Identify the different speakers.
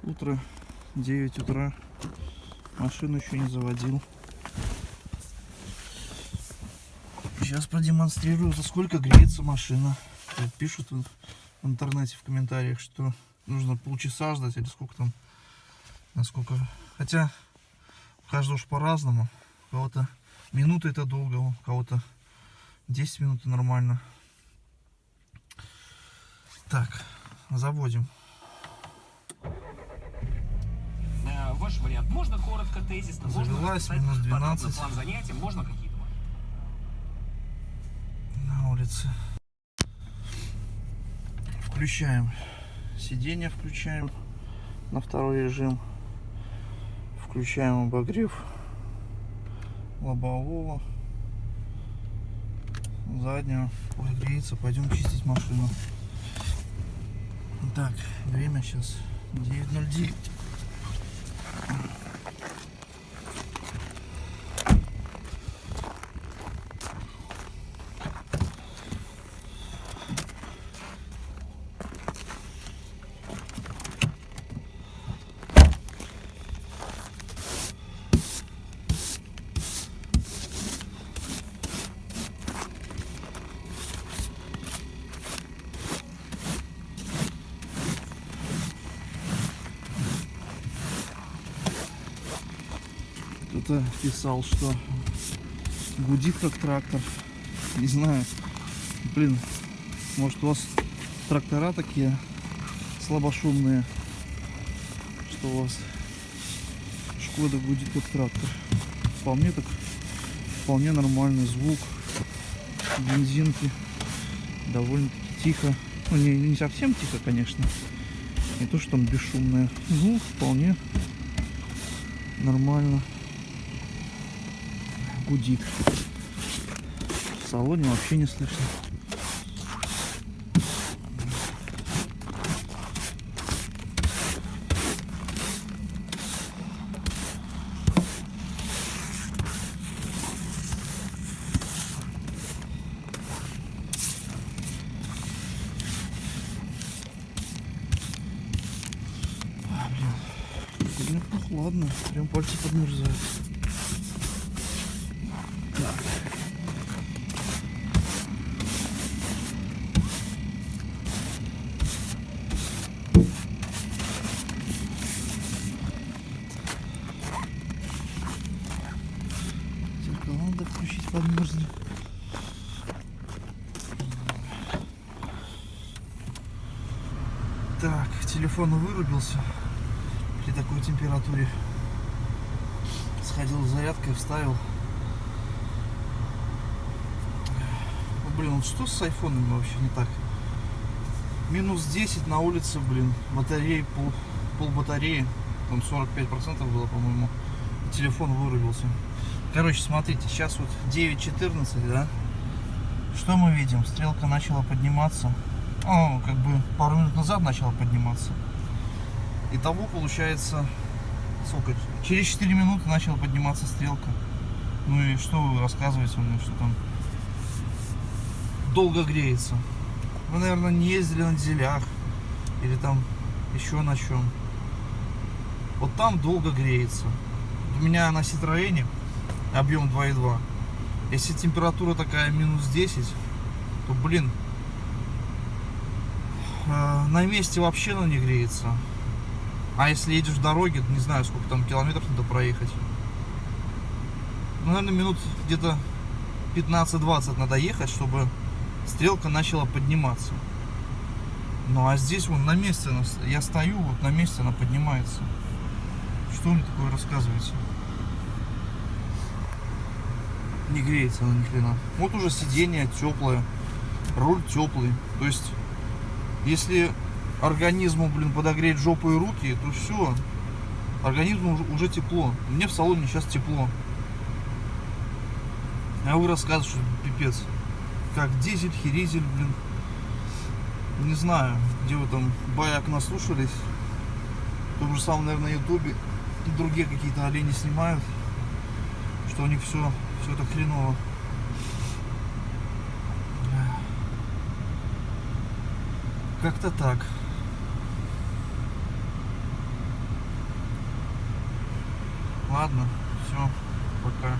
Speaker 1: Утро, 9 утра. Машину еще не заводил. Сейчас продемонстрирую, за сколько греется машина. Пишут в интернете в комментариях, что нужно полчаса ждать или сколько там, насколько. Хотя у каждого уж по-разному. У кого-то минуты это долго, у кого-то 10 минут нормально. Так, заводим.
Speaker 2: Ваш вариант. Можно коротко, тезисно.
Speaker 1: Завелась, минус 12.
Speaker 2: План занятий, можно какие-то.
Speaker 1: На улице. Включаем сиденье, включаем на второй режим. Включаем обогрев лобового, заднего. Ой, греется, пойдем чистить машину. Так, время сейчас 9:09. Кто-то писал, что гудит как трактор. Не знаю. Блин, может у вас трактора такие слабошумные, что у вас Шкода гудит как трактор. По мне так вполне нормальный звук. Бензинки довольно-таки тихо. Ну не совсем тихо, конечно. Не то, что там бесшумное. Звук вполне нормально. Гудит. В салоне вообще не слышно. Блин, прохладно. Прям пальцы подмерзают. Зеркала надо включить, подмерзли. Так, телефон вырубился при такой температуре. Сходил с зарядкой, вставил. Блин, вот что с айфонами вообще не так? Минус 10 на улице, блин, батареи, пол батареи, там 45% было, по-моему, телефон вырубился. Короче, смотрите, сейчас вот 9:14, да? Что мы видим? Стрелка начала подниматься. О, как бы пару минут назад начала подниматься. Итого получается, сколько? Через 4 минуты начала подниматься стрелка. Ну и что вы рассказываете мне, что там долго греется? Вы, наверное, не ездили на дизелях или там еще на чем. Вот там долго греется. У меня на Citroёn объем 2.2. Если температура такая минус 10, то, блин, на месте вообще она не греется. А если едешь в дороге, не знаю, сколько там километров надо проехать. Ну, наверное, минут где-то 15-20 надо ехать, чтобы стрелка начала подниматься. Ну а здесь вон на месте, я стою, вот на месте она поднимается. Что мне такое рассказываете? Не греется она ни хрена. Вот уже сиденье теплое, руль теплый. То есть, если организму, блин, подогреть жопу и руки, то все, организму уже тепло. Мне в салоне сейчас тепло. А вы рассказываете, что пипец. Как дизель, херизель, блин. Не знаю, где вы там баяк наслушались. В том же самом, наверное, на ютубе и другие какие-то олени снимают, что у них все это хреново. Как-то так. Ладно, все, пока.